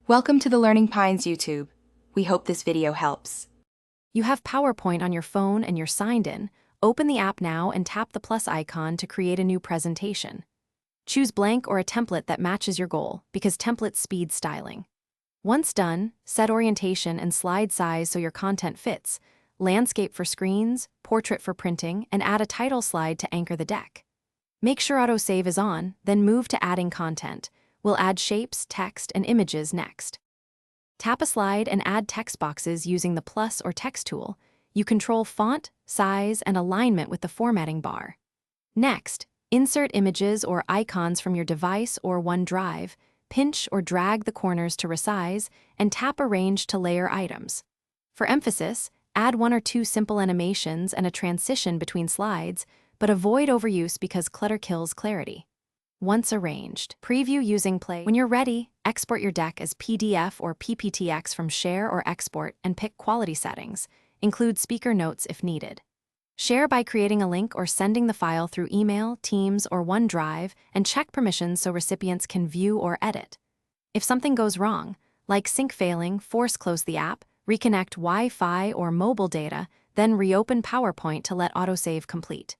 Welcome to the Learning Pines YouTube. We hope this video helps. You have PowerPoint on your phone and you're signed in. Open the app now and tap the plus icon to create a new presentation. Choose blank or a template that matches your goal, because templates speed styling. Once done, set orientation and slide size so your content fits, landscape for screens, portrait for printing, and add a title slide to anchor the deck. Make sure autosave is on, then move to adding content. We'll add shapes, text, and images next. Tap a slide and add text boxes using the plus or text tool. You control font, size, and alignment with the formatting bar. Next, insert images or icons from your device or OneDrive, pinch or drag the corners to resize, and tap Arrange to layer items. For emphasis, add 1 or 2 simple animations and a transition between slides, but avoid overuse because clutter kills clarity. Once arranged, preview using Play. When you're ready, export your deck as PDF or PPTX from Share or Export and pick quality settings. Include speaker notes if needed. Share by creating a link or sending the file through email, Teams, or OneDrive, and check permissions so recipients can view or edit. If something goes wrong, like sync failing, force close the app, reconnect Wi-Fi or mobile data, then reopen PowerPoint to let autosave complete.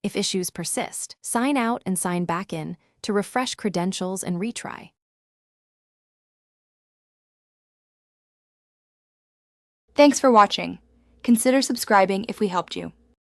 If issues persist, sign out and sign back in to refresh credentials and retry. Thanks for watching. Consider subscribing if we helped you.